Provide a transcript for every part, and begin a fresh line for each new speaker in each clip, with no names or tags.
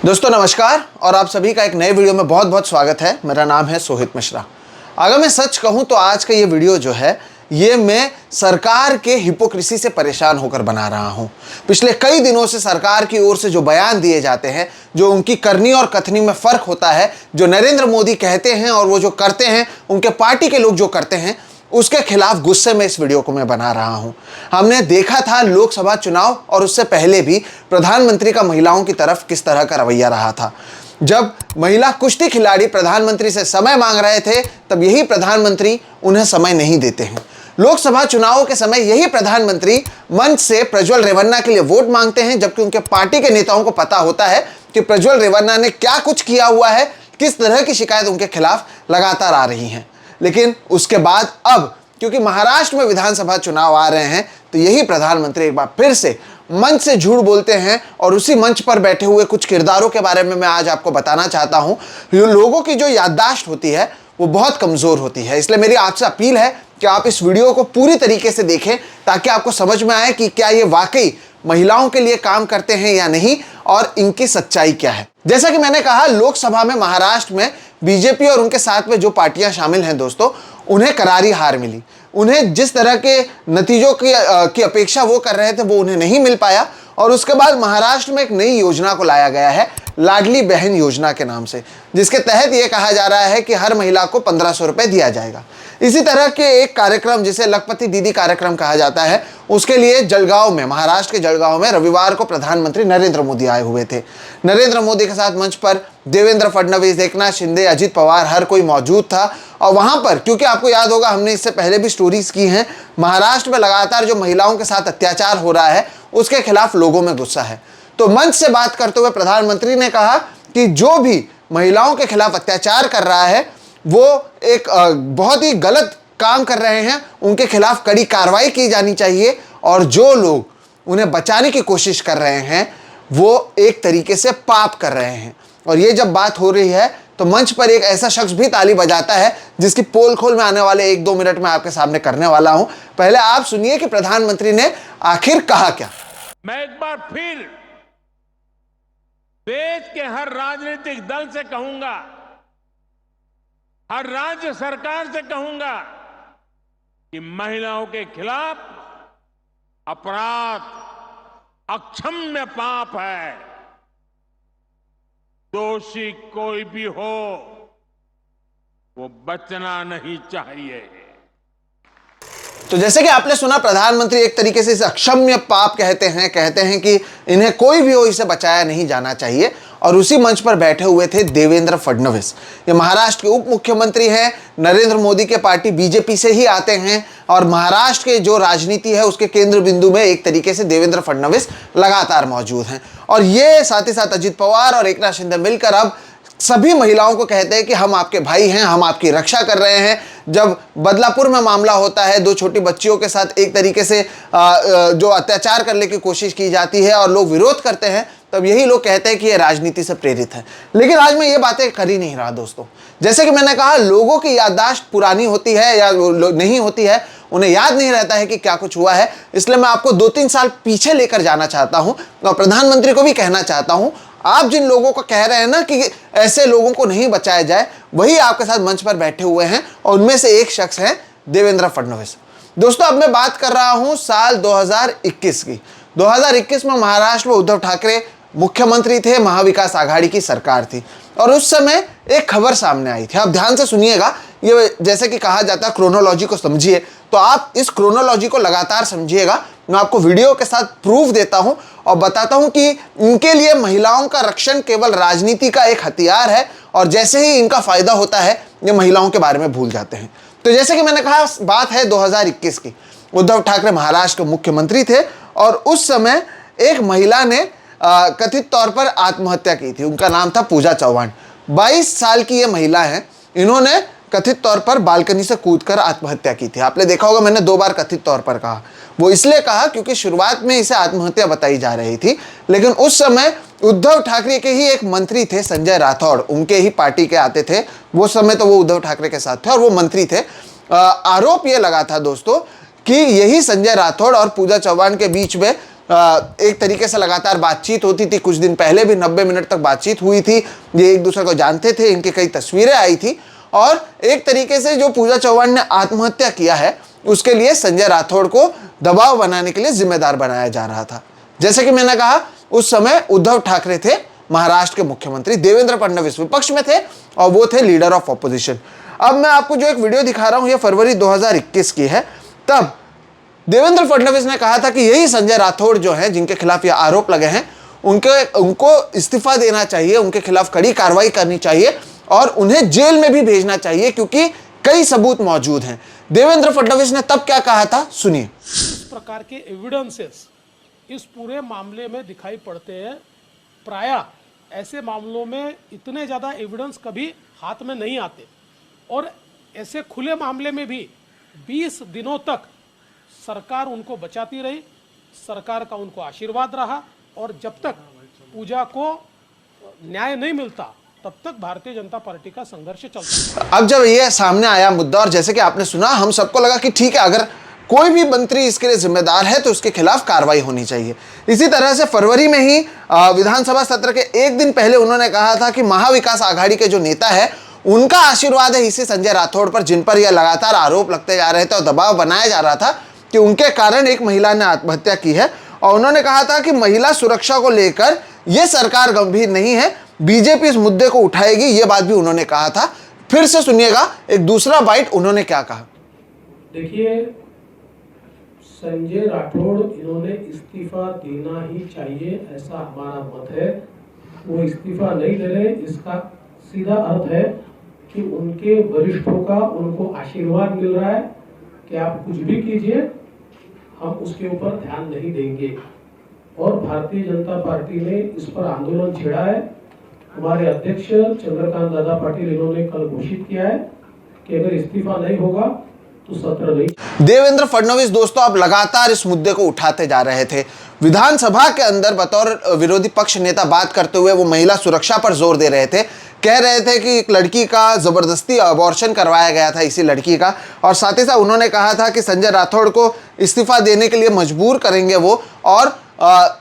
दोस्तों नमस्कार और आप सभी का एक नए वीडियो में बहुत बहुत स्वागत है। मेरा नाम है सोहित मिश्रा। अगर मैं सच कहूं तो आज का ये वीडियो जो है ये मैं सरकार के हिपोक्रेसी से परेशान होकर बना रहा हूं। पिछले कई दिनों से सरकार की ओर से जो बयान दिए जाते हैं, जो उनकी करनी और कथनी में फर्क होता है, जो नरेंद्र मोदी कहते हैं और वो जो करते हैं, उनके पार्टी के लोग जो करते हैं, उसके खिलाफ गुस्से में इस वीडियो को मैं बना रहा हूं। हमने देखा था लोकसभा चुनाव और उससे पहले भी प्रधानमंत्री का महिलाओं की तरफ किस तरह का रवैया रहा था। जब महिला कुश्ती खिलाड़ी प्रधानमंत्री से समय मांग रहे थे तब यही प्रधानमंत्री उन्हें समय नहीं देते हैं। लोकसभा चुनावों के समय यही प्रधानमंत्री मंच से प्रज्वल रेवन्ना के लिए वोट मांगते हैं, जबकि उनके पार्टी के नेताओं को पता होता है कि प्रज्वल रेवन्ना ने क्या कुछ किया हुआ है, किस तरह की शिकायत उनके खिलाफ लगातार आ रही हैं। लेकिन उसके बाद अब क्योंकि महाराष्ट्र में विधानसभा चुनाव आ रहे हैं तो यही प्रधानमंत्री एक बार फिर से मंच से झूठ बोलते हैं और उसी मंच पर बैठे हुए कुछ किरदारों के बारे में मैं आज आपको बताना चाहता हूं। लोगों की जो याददाश्त होती है वो बहुत कमजोर होती है, इसलिए मेरी आपसे अपील है कि आप इस वीडियो को पूरी तरीके से देखें ताकि आपको समझ में आए कि क्या ये वाकई महिलाओं के लिए काम करते हैं या नहीं और इनकी सच्चाई क्या है। जैसा कि मैंने कहा, लोकसभा में महाराष्ट्र में बीजेपी और उनके साथ में जो पार्टियां शामिल हैं दोस्तों, उन्हें करारी हार मिली। उन्हें जिस तरह के नतीजों की अपेक्षा वो कर रहे थे वो उन्हें नहीं मिल पाया और उसके बाद महाराष्ट्र में एक नई योजना को लाया गया है, लाडली बहन योजना के नाम से, जिसके तहत ये कहा जा रहा है कि हर महिला को 1500 रुपए दिया जाएगा। इसी तरह के एक कार्यक्रम जिसे लखपति दीदी कार्यक्रम कहा जाता है, उसके लिए जलगांव में, महाराष्ट्र के जलगांव में रविवार को प्रधानमंत्री नरेंद्र मोदी आए हुए थे। नरेंद्र मोदी के साथ मंच पर देवेंद्र फडणवीस, एकनाथ शिंदे, अजित पवार, हर कोई मौजूद था। और वहां पर क्योंकि आपको याद होगा हमने इससे पहले भी स्टोरीज की हैं, महाराष्ट्र में लगातार जो महिलाओं के साथ अत्याचार हो रहा है उसके खिलाफ लोगों में गुस्सा है। तो मंच से बात करते हुए प्रधानमंत्री ने कहा कि जो भी महिलाओं के खिलाफ अत्याचार कर रहा है वो एक बहुत ही गलत काम कर रहे हैं, उनके खिलाफ कड़ी कार्रवाई की जानी चाहिए और जो लोग उन्हें बचाने की कोशिश कर रहे हैं वो एक तरीके से पाप कर रहे हैं। और ये जब बात हो रही है तो मंच पर एक ऐसा शख्स भी ताली बजाता है जिसकी पोल खोल में आने वाले 1-2 मिनट में आपके सामने करने वाला हूं। पहले आप सुनिए कि प्रधानमंत्री ने आखिर कहा क्या।
मैं एक बार फिर देश के हर राजनीतिक दल से कहूंगा, हर राज्य सरकार से कहूंगा कि महिलाओं के खिलाफ अपराध अक्षम्य पाप है। दोषी कोई भी हो वो बचना नहीं चाहिए।
तो जैसे कि आपने सुना, प्रधानमंत्री एक तरीके से इसे अक्षम्य पाप कहते हैं कि इन्हें कोई भी हो इसे बचाया नहीं जाना चाहिए। और उसी मंच पर बैठे हुए थे देवेंद्र फडणवीस। ये महाराष्ट्र के उप मुख्यमंत्री हैं, नरेंद्र मोदी के पार्टी बीजेपी से ही आते हैं और महाराष्ट्र के जो राजनीति है उसके केंद्र बिंदु में एक तरीके से देवेंद्र फडणवीस लगातार मौजूद हैं। और ये साथ ही साथ अजित पवार और एकनाथ शिंदे मिलकर अब सभी महिलाओं को कहते हैं कि हम आपके भाई हैं, हम आपकी रक्षा कर रहे हैं। जब बदलापुर में मामला होता है, 2 छोटी बच्चियों के साथ एक तरीके से जो अत्याचार करने की कोशिश की जाती है और लोग विरोध करते हैं, तब यही लोग कहते हैं कि ये राजनीति से प्रेरित है। लेकिन आज मैं ये बातें कर ही नहीं रहा दोस्तों। जैसे कि मैंने कहा, लोगों की याददाश्त पुरानी होती है या नहीं होती है, उन्हें याद नहीं रहता है कि क्या कुछ हुआ है। इसलिए मैं आपको 2-3 साल पीछे लेकर जाना चाहता हूं और प्रधानमंत्री को भी कहना चाहता हूं, आप जिन लोगों को कह रहे हैं ना कि ऐसे लोगों को नहीं बचाया जाए, वही आपके साथ मंच पर बैठे हुए हैं और उनमें से एक शख्स है देवेंद्र फडणवीस। दोस्तों, अब मैं बात कर रहा हूं साल 2021 की। 2021 में महाराष्ट्र में उद्धव ठाकरे मुख्यमंत्री थे, महाविकास आघाड़ी की सरकार थी और उस समय एक खबर सामने आई थी। आप ध्यान से सुनिएगा, ये जैसे कि कहा जाता है क्रोनोलॉजी को समझिए, तो आप इस क्रोनोलॉजी को लगातार समझिएगा। मैं आपको वीडियो के साथ प्रूफ देता हूं और बताता हूं कि इनके लिए महिलाओं का रक्षण केवल राजनीति का एक हथियार है और जैसे ही इनका फायदा होता है ये महिलाओं के बारे में भूल जाते हैं। तो जैसे कि मैंने कहा, बात है 2021 की। उद्धव ठाकरे महाराष्ट्र के मुख्यमंत्री थे और उस समय एक महिला ने कथित तौर पर आत्महत्या की थी। उनका नाम था पूजा चौहान। 22 साल की ये महिला है। इन्होंने कथित तौर पर बालकनी से कूदकर आत्महत्या की थी। आपने देखा होगा, मैंने 2 बार कथित तौर पर कहा। वो इसलिए कहा क्योंकि शुरुआत में इसे आत्महत्या बताई जा रही थी, लेकिन उस समय उद्धव ठाकरे के ही एक मंत्री थे, संजय राठौड़, उनके ही पार्टी के आते थे। वो समय तो वो उद्धव ठाकरे के साथ थे और वो मंत्री थे। आरोप ये लगा था दोस्तों कि यही संजय राठौड़ और पूजा चौहान के बीच में एक तरीके से लगातार बातचीत होती थी। कुछ दिन पहले भी 90 मिनट तक बातचीत हुई थी, ये एक दूसरे को जानते थे, इनकी कई तस्वीरें आई थी। और एक तरीके से जो पूजा चौहान ने आत्महत्या किया है उसके लिए संजय राठौड़ को दबाव बनाने के लिए जिम्मेदार बनाया जा रहा था। जैसे कि मैंने कहा, उस समय उद्धव ठाकरे थे महाराष्ट्र के मुख्यमंत्री, देवेंद्र फडणवीस विपक्ष में थे और वो थे लीडर ऑफ ऑपोजिशन। अब मैं आपको जो एक वीडियो दिखा रहा हूं, ये फरवरी 2021 की है। तब देवेंद्र फडणवीस ने कहा था कि यही संजय राठौड़ जो हैं, जिनके खिलाफ ये आरोप लगे हैं, उनको इस्तीफा देना चाहिए, उनके खिलाफ कड़ी कार्रवाई करनी चाहिए और उन्हें जेल में भी भेजना चाहिए, क्योंकि कई सबूत मौजूद हैं। देवेंद्र फडणवीस ने तब क्या कहा था, सुनिए।
इस प्रकार के एविडेंसेस इस पूरे मामले में दिखाई पड़ते हैं। प्रायः ऐसे मामलों में इतने ज़्यादा एविडेंस कभी हाथ में नहीं आते और ऐसे खुले मामले में भी 20 दिनों तक सरकार उनको बचाती रही, सरकार का उनको आशीर्वाद रहा और जब तक पूजा को न्याय नहीं मिलता तब तक भारतीय जनता पार्टी का संघर्ष चलता है।
अब जब ये सामने आया मुद्दा और जैसे कि आपने सुना, हम सबको लगा कि ठीक है, अगर कोई भी मंत्री इसके लिए जिम्मेदार है तो उसके खिलाफ कार्रवाई होनी चाहिए। इसी तरह से फरवरी में ही विधानसभा सत्र के एक दिन पहले उन्होंने कहा था कि महाविकास आघाड़ी के जो नेता है उनका आशीर्वाद है इसी संजय राठौड़ पर, जिन पर यह लगातार आरोप लगते जा रहे थे और दबाव बनाया जा रहा था कि उनके कारण एक महिला ने आत्महत्या की है। और उन्होंने कहा था कि महिला सुरक्षा को लेकर यह सरकार गंभीर नहीं है, बीजेपी इस मुद्दे को उठाएगी, ये बात भी उन्होंने कहा था। फिर से सुनिएगा एक दूसरा बाइट, उन्होंने क्या कहा।
देखिए, संजय राठौड़ इन्होंने इस्तीफा देना ही चाहिए, ऐसा हमारा मत है। वो इस्तीफा नहीं दे रहे, इसका सीधा अर्थ है कि उनके वरिष्ठों का उनको आशीर्वाद मिल रहा है कि आप कुछ भी कीजिए, हम उसके ऊपर ध्यान नहीं देंगे। और भारतीय जनता पार्टी ने इस पर आंदोलन छेड़ा है। हमारे अध्यक्ष चंद्रकांत दादा पाटिल इन्होंने कल घोषित किया है कि अगर इस्तीफा नहीं होगा तो सत्र नहीं।
देवेंद्र फडणवीस दोस्तों अब लगातार इस मुद्दे को उठाते जा रहे थे। विधानसभा के अंदर बतौर विरोधी पक्ष नेता बात करते हुए वो महिला सुरक्षा पर जोर दे रहे थे, कह रहे थे कि एक लड़की का जबरदस्ती अबॉर्शन करवाया गया था इसी लड़की का, और साथ ही साथ उन्होंने कहा था कि संजय राठौड़ को इस्तीफा देने के लिए मजबूर करेंगे वो। और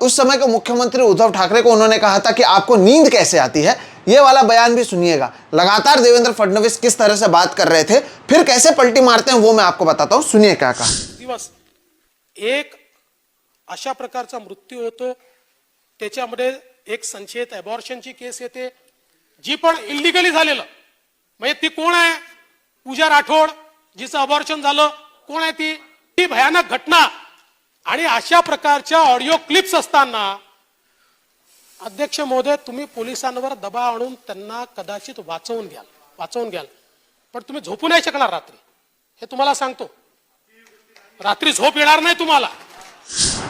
उस समय के मुख्यमंत्री उद्धव ठाकरे को उन्होंने कहा था कि आपको नींद कैसे आती है। ये वाला बयान भी सुनिएगा। लगातार देवेंद्र फडणवीस किस तरह से बात कर रहे थे, फिर कैसे पलटी मारते हैं वो मैं आपको बताता हूं, सुनिए क्या कहा।
दिवस एक अशा प्रकारचा मृत्यू होतो, त्याच्यामध्ये एक संशयित अबॉर्शनची केस येते, जी पण इल्लीगली झालेलं, म्हणजे ती कोण आहे, पूजा राठोड, जिचं अबॉर्शन झालं, कोण आहे ती भयानक घटना। आणि अशा प्रकारच्या ऑडिओ क्लिप्स असताना अध्यक्ष महोदय, तुम्ही पोलिसांवर दबाव आणून त्यांना कदाचित वाचवून घ्याल, पण तुम्ही झोपू नाही शकणार रात्री, हे तुम्हाला सांगतो। रात्री झोप येणार नाही तुम्हाला।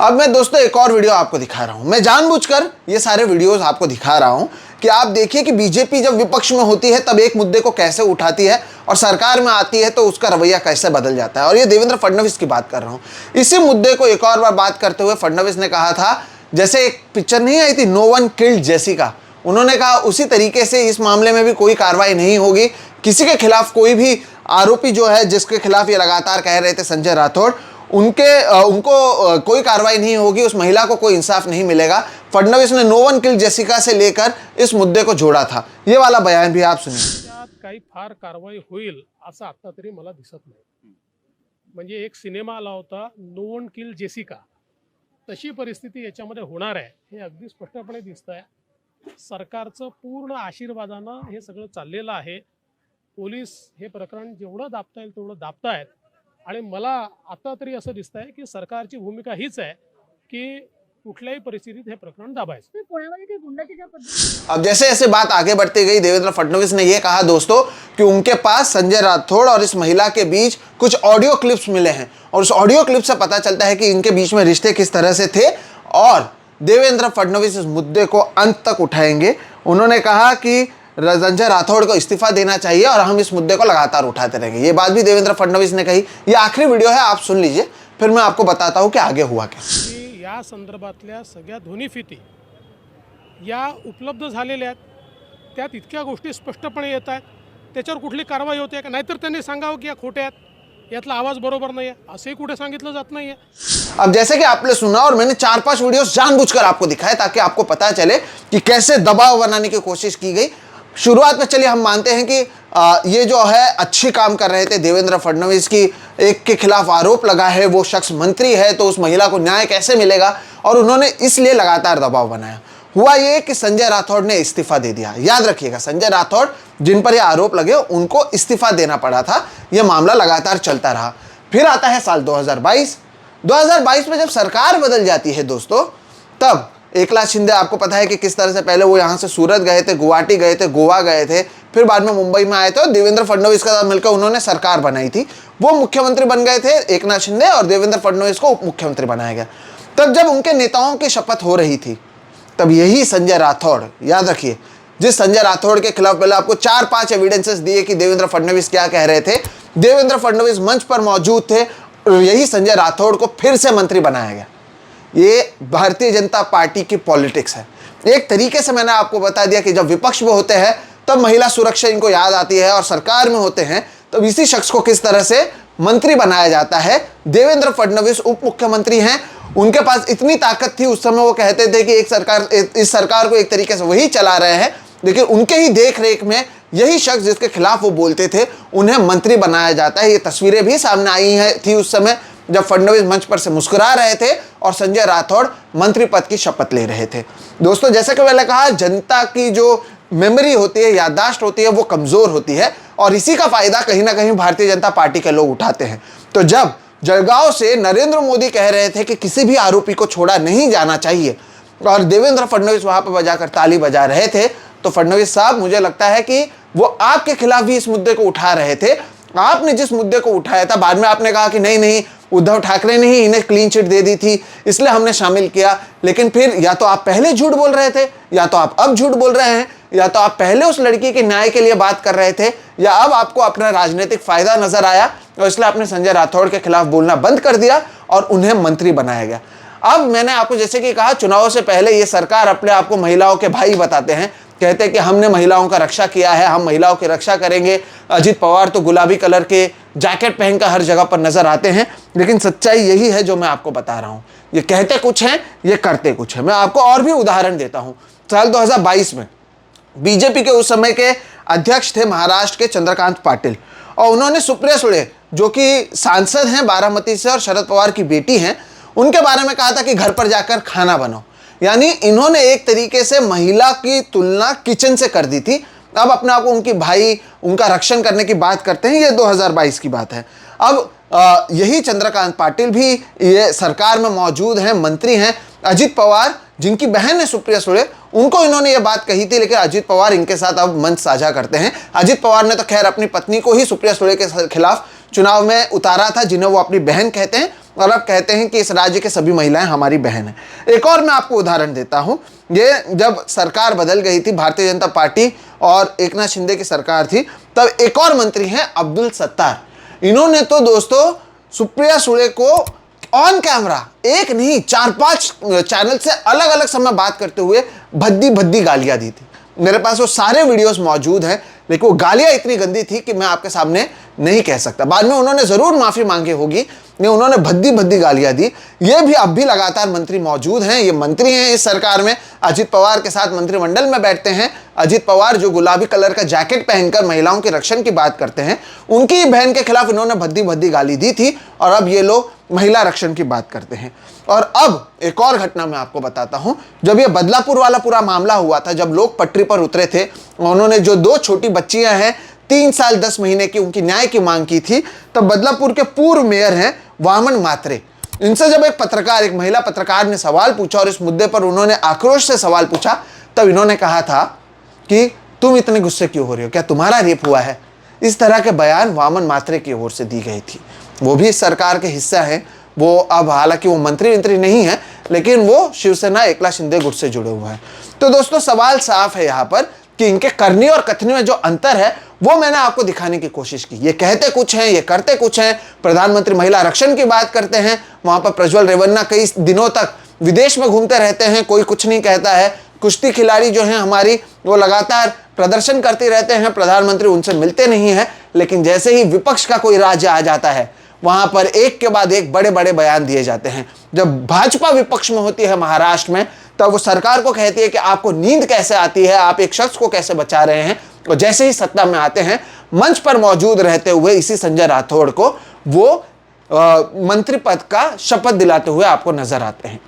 अब मैं दोस्तों एक और वीडियो आपको दिखा रहा हूं। मैं जानबूझकर ये सारे वीडियोस आपको दिखा रहा हूं कि आप देखिए कि बीजेपी जब विपक्ष में होती है तब एक मुद्दे को कैसे उठाती है और सरकार में आती है तो उसका रवैया कैसे बदल जाता है। और ये देवेंद्र फडणवीस की बात कर रहा हूं। इसी मुद्दे को एक और बार बात करते हुए फडणवीस ने कहा था, जैसे एक पिक्चर नहीं आई थी नो वन किल्ड जेसिका, उन्होंने कहा उसी तरीके से इस मामले में भी कोई कार्रवाई नहीं होगी, किसी के खिलाफ कोई भी आरोपी जो है जिसके खिलाफ ये लगातार कह रहे थे संजय राठौड़, उनको कोई कार्रवाई नहीं होगी, उस महिला को कोई इंसाफ नहीं मिलेगा। फडणवीस ने नो वन किल्ड जेसिका से लेकर इस मुद्दे को जोड़ा था। ये वाला बयान भी आप सुनिए।
त्यात काही फार कारवाई होईल असं आता तरी मला दिसत नाही। म्हणजे एक सिनेमा आला होता नो वन किल जेसिका, तशी परिस्थिती याच्यामध्ये होणार आहे हे अगदी स्पष्टपणे दिसत आहे। सरकारचं पूर्ण आशीर्वादानं हे सगळं चाललेलं आहे। पोलीस हे प्रकरण जेवढं दाबता येईल तेवढं दाबतायत आणि मला आता तरी असं दिसतंय की सरकारची भूमिका हीच आहे की कुठल्याही परिस्थितीत हे प्रकरण दाबायचं।
अब जैसे जैसे बात आगे बढ़ती गई, देवेंद्र फडणवीस ने यह कहा दोस्तों कि उनके पास संजय राठौड़ और इस महिला के बीच कुछ ऑडियो क्लिप्स मिले हैं और उस ऑडियो क्लिप से पता चलता है कि इनके बीच में रिश्ते किस तरह से थे और देवेंद्र फडणवीस इस मुद्दे को अंत तक उठाएंगे। उन्होंने कहा कि संजय राठौड़ को इस्तीफा देना चाहिए और हम इस मुद्दे को लगातार उठाते रहेंगे। ये बात भी देवेंद्र फडणवीस ने कही। ये आखिरी वीडियो है, आप सुन लीजिए, फिर मैं आपको बताता हूं कि आगे हुआ क्या।
या संदर्भातल्या सगळ्या ध्वनिफिती या उपलब्ध झालेल्या आहेत, त्यात इतक्या गोष्टी स्पष्टपणे येत आहेत, त्याच्यावर कुठली कारवाई होते का? नाहीतर त्यांनी सांगावं की या खोट्या आहेत, यातला आवाज बरोबर नाही आहे, असंही कुठे सांगितलं जात नाही आहे।
अब जैसे कि आपने सुना और मैंने 4-5 वीडियोस जानबूझकर आपको दिखाए ताकि आपको पता चले कि कैसे दबाव बनाने की कोशिश की गई। शुरुआत में चलिए हम मानते हैं कि ये जो है अच्छी काम कर रहे थे देवेंद्र फडणवीस की, एक के खिलाफ आरोप लगा है, वो शख्स मंत्री है तो उस महिला को न्याय कैसे मिलेगा, और उन्होंने इसलिए लगातार दबाव बनाया। हुआ ये कि संजय राठौड़ ने इस्तीफा दे दिया। याद रखिएगा, संजय राठौड़ जिन पर ये आरोप लगे उनको इस्तीफा देना पड़ा था। यह मामला लगातार चलता रहा। फिर आता है साल 2022 में जब सरकार बदल जाती है दोस्तों, तब एकनाथ शिंदे, आपको पता है कि किस तरह से पहले वो यहाँ से सूरत गए थे, गुवाहाटी गए थे, गोवा गए थे, फिर बाद में मुंबई में आए थे और देवेंद्र फडणवीस के साथ मिलकर उन्होंने सरकार बनाई थी। वो मुख्यमंत्री बन गए थे एकनाथ शिंदे और देवेंद्र फडणवीस को उप मुख्यमंत्री बनाया गया। तब जब उनके नेताओं की शपथ हो रही थी, तब यही संजय राठौड़, याद रखिए, जिस संजय राठौड़ के खिलाफ पहले आपको 4-5 एविडेंसेस दिए कि देवेंद्र फडणवीस क्या कह रहे थे, देवेंद्र फडणवीस मंच पर मौजूद थे और यही संजय राठौड़ को फिर से मंत्री बनाया गया। ये भारतीय जनता पार्टी की पॉलिटिक्स है। एक तरीके से मैंने आपको बता दिया कि जब विपक्ष में होते हैं तब महिला सुरक्षा इनको याद आती है और सरकार में होते हैं तब इसी शख्स को किस तरह से मंत्री बनाया जाता है। देवेंद्र फडणवीस उप मुख्यमंत्री हैं, उनके पास इतनी ताकत थी उस समय, वो कहते थे कि इस सरकार को एक तरीके से वही चला रहे हैं, लेकिन उनके ही देख रेख में यही शख्स जिसके खिलाफ वो बोलते थे उन्हें मंत्री बनाया जाता है। ये तस्वीरें भी सामने आई थी उस समय जब फडणवीस मंच पर से मुस्कुरा रहे थे और संजय राठौड़ मंत्री पद की शपथ ले रहे थे। दोस्तों, जैसे कि मैंने कहा, जनता की जो मेमोरी होती है, याददाश्त होती है, वो कमजोर होती है और इसी का फायदा कहीं ना कहीं भारतीय जनता पार्टी के लोग उठाते हैं। तो जब जलगांव से नरेंद्र मोदी कह रहे थे कि किसी भी आरोपी को छोड़ा नहीं जाना चाहिए और देवेंद्र फडणवीस वहां पर बजाकर ताली बजा रहे थे, तो फडणवीस साहब, मुझे लगता है कि वो आपके खिलाफ भी इस मुद्दे को उठा रहे थे। आपने जिस मुद्दे को उठाया था, बाद में आपने कहा कि नहीं, उद्धव ठाकरे ने ही इन्हें क्लीन चिट दे दी थी इसलिए हमने शामिल किया, लेकिन फिर या तो आप पहले झूठ बोल रहे थे या तो आप अब झूठ बोल रहे हैं, या तो आप पहले उस लड़की के न्याय के लिए बात कर रहे थे या अब आपको अपना राजनीतिक फायदा नजर आया और इसलिए आपने संजय राठौड़ के खिलाफ बोलना बंद कर दिया और उन्हें मंत्री बनाया गया। अब मैंने आपको जैसे कि कहा, चुनाव से पहले ये सरकार अपने आप को महिलाओं के भाई बताते हैं, कहते हैं कि हमने महिलाओं का रक्षा किया है, हम महिलाओं की रक्षा करेंगे। अजित पवार तो गुलाबी कलर के जैकेट पहनकर हर जगह पर नजर आते हैं, लेकिन सच्चाई यही है जो मैं आपको बता रहा हूं। ये कहते कुछ हैं, ये करते कुछ हैं। मैं आपको और भी उदाहरण देता हूं। साल 2022 में बीजेपी के उस समय के अध्यक्ष थे महाराष्ट्र के चंद्रकांत पाटिल, और उन्होंने सुप्रिया सुळे, जो कि सांसद हैं बारामती से और शरद पवार की बेटी हैं, उनके बारे में कहा था कि घर पर जाकर खाना बनाओ। यानी इन्होंने एक तरीके से महिला की तुलना किचन से कर दी थी। अब अपने आप को उनकी भाई, उनका रक्षण करने की बात करते हैं। ये 2022 की बात है। अब यही चंद्रकांत पाटिल भी ये सरकार में मौजूद हैं, मंत्री हैं। अजित पवार, जिनकी बहन है सुप्रिया सुळे, उनको इन्होंने ये बात कही थी, लेकिन अजित पवार इनके साथ अब मंच साझा करते हैं। अजित पवार ने तो खैर अपनी पत्नी को ही सुप्रिया सुळे के खिलाफ चुनाव में उतारा था, जिन्हें वो अपनी बहन कहते हैं, और अब कहते हैं कि इस राज्य के सभी महिलाएं हमारी बहन हैं। एक और मैं आपको उदाहरण देता हूं। ये जब सरकार बदल गई थी, भारतीय जनता पार्टी और एकनाथ शिंदे की सरकार थी, तब एक और मंत्री हैं अब्दुल सत्तार। इन्होंने तो दोस्तों सुप्रिया सुळे को ऑन कैमरा एक नहीं 4-5 चैनल से अलग अलग समय बात करते हुए भद्दी भद्दी गालियां दी थी। मेरे पास वो सारे वीडियोस मौजूद हैं, लेकिन वो गालियां इतनी गंदी थी कि मैं आपके सामने नहीं कह सकता। बाद में उन्होंने जरूर माफी मांगी होगी, लेकिन उन्होंने भद्दी भद्दी गालियां दी। ये भी अब भी लगातार मंत्री मौजूद हैं, ये मंत्री हैं इस सरकार में, अजित पवार के साथ मंत्रिमंडल में बैठते हैं। अजित पवार जो गुलाबी कलर का जैकेट पहनकर महिलाओं के रक्षण की बात करते हैं, उनकी बहन के खिलाफ इन्होंने भद्दी भद्दी गाली दी थी और अब ये लोग महिला रक्षण की बात करते हैं। और अब एक और घटना मैं आपको बताता हूं। जब ये बदलापुर वाला पूरा मामला हुआ था, जब लोग पटरी पर उतरे थे, उन्होंने जो 2 छोटी बच्चियां हैं 3 साल 10 महीने की, उनकी न्याय की मांग की थी, तब बदलापुर के पूर्व मेयर हैं वामन मात्रे, इनसे जब एक महिला पत्रकार ने सवाल पूछा और इस मुद्दे पर उन्होंने आक्रोश से सवाल पूछा, तब इन्होंने कहा था कि तुम इतने गुस्से क्यों हो रही हो, क्या तुम्हारा रेप हुआ है? इस तरह के बयान वामन मात्रे की ओर से दी गई थी। वो भी इस सरकार के हिस्सा हैं। वो अब हालांकि वो मंत्री नहीं है, लेकिन वो शिवसेना एकनाथ शिंदे गुट से जुड़े हुए हैं। तो दोस्तों, सवाल साफ है यहाँ पर कि इनके करनी और कथनी में जो अंतर है वो मैंने आपको दिखाने की कोशिश की। ये कहते कुछ हैं, ये करते कुछ हैं। प्रधानमंत्री महिला आरक्षण की बात करते हैं, वहां पर प्रज्वल रेवन्ना कई दिनों तक विदेश में घूमते रहते हैं, कोई कुछ नहीं कहता है। कुश्ती खिलाड़ी जो हैं हमारी, वो लगातार प्रदर्शन करते रहते हैं, प्रधानमंत्री उनसे मिलते नहीं है। लेकिन जैसे ही विपक्ष का कोई राज्य आ जाता है, वहां पर एक के बाद एक बड़े बड़े बयान दिए जाते हैं। जब भाजपा विपक्ष में होती है महाराष्ट्र में, तब वो सरकार को कहती है कि आपको नींद कैसे आती है, आप एक शख्स को कैसे बचा रहे हैं। और जैसे ही सत्ता में आते हैं, मंच पर मौजूद रहते हुए इसी संजय राठौड़ को वो मंत्री पद का शपथ दिलाते हुए आपको नजर आते हैं।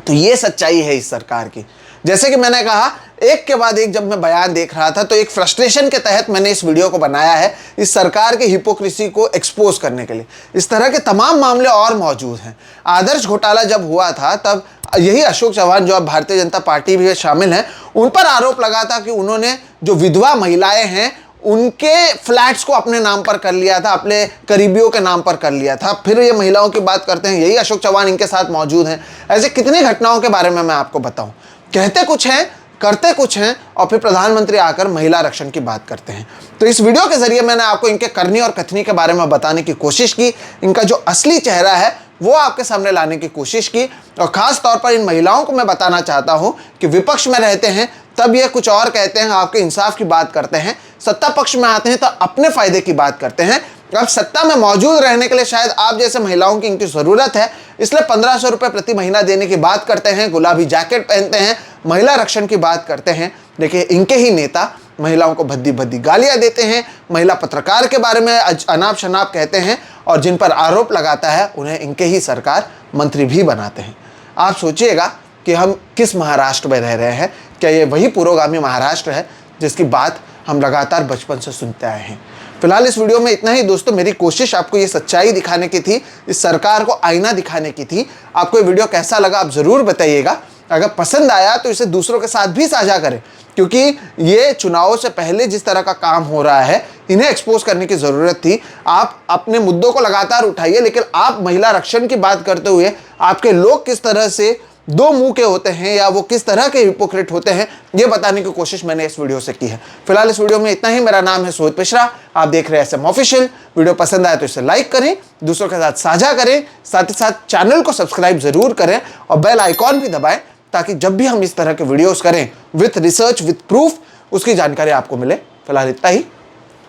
तो ये सच्चाई है इस सरकार की। जैसे कि मैंने कहा, एक के बाद एक जब मैं बयान देख रहा था तो एक फ्रस्ट्रेशन के तहत मैंने इस वीडियो को बनाया है, इस सरकार के हिपोक्रेसी को एक्सपोज करने के लिए। इस तरह के तमाम मामले और मौजूद हैं। आदर्श घोटाला जब हुआ था तब यही अशोक चव्हाण, जो अब भारतीय जनता पार्टी भी शामिल हैं, उन पर आरोप लगा था कि उन्होंने जो विधवा महिलाएं हैं उनके फ्लैट्स को अपने नाम पर कर लिया था, अपने करीबियों के नाम पर कर लिया था। फिर ये महिलाओं की बात करते हैं, यही अशोक चव्हाण इनके साथ मौजूद हैं। ऐसे कितनी घटनाओं के बारे में मैं आपको बताऊं। कहते कुछ हैं, करते कुछ हैं, और फिर प्रधानमंत्री आकर महिला आरक्षण की बात करते हैं। तो इस वीडियो के जरिए मैंने आपको इनके करनी और कथनी के बारे में बताने की कोशिश की, इनका जो असली चेहरा है वो आपके सामने लाने की कोशिश की। और खास तौर पर इन महिलाओं को मैं बताना चाहता हूं कि विपक्ष में रहते हैं तब ये कुछ और कहते हैं, आपके इंसाफ की बात करते हैं, सत्ता पक्ष में आते हैं तो अपने फायदे की बात करते हैं। अब सत्ता में मौजूद रहने के लिए शायद आप जैसे महिलाओं की इनकी जरूरत है, इसलिए 1500 रुपये प्रति महीना देने की बात करते हैं, गुलाबी जैकेट पहनते हैं, महिला आरक्षण की बात करते हैं। देखिए, इनके ही नेता महिलाओं को भद्दी भद्दी गालियां देते हैं, महिला पत्रकार के बारे में अनाप शनाप कहते हैं, और जिन पर आरोप लगाता है उन्हें इनके ही सरकार मंत्री भी बनाते हैं। आप सोचिएगा कि हम किस महाराष्ट्र में रह रहे हैं। क्या ये वही पुरोगामी महाराष्ट्र है जिसकी बात हम लगातार बचपन से सुनते आए हैं। फिलहाल इस वीडियो में इतना ही दोस्तों। मेरी कोशिश आपको ये सच्चाई दिखाने की थी, इस सरकार को आईना दिखाने की थी। आपको ये वीडियो कैसा लगा आप ज़रूर बताइएगा। अगर पसंद आया तो इसे दूसरों के साथ भी साझा करें, क्योंकि ये चुनावों से पहले जिस तरह का काम हो रहा है, इन्हें एक्सपोज करने की ज़रूरत थी। आप अपने मुद्दों को लगातार उठाइए, लेकिन आप महिला आरक्षण की बात करते हुए आपके लोग किस तरह से दो मुंह के होते हैं या वो किस तरह के हिपोक्रेट होते हैं, ये बताने की कोशिश मैंने इस वीडियो से की है। फिलहाल इस वीडियो में इतना ही। मेरा नाम है सोहित मिश्रा, आप देख रहे हैं SM ऑफिशियल। वीडियो पसंद आए तो इसे लाइक करें, दूसरों के साथ साझा करें, साथ ही साथ चैनल को सब्सक्राइब जरूर करें और बेल आइकॉन भी दबाएं, ताकि जब भी हम इस तरह के वीडियोस करें विथ रिसर्च, विथ प्रूफ, उसकी जानकारी आपको मिले। फिलहाल इतना ही।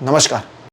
नमस्कार।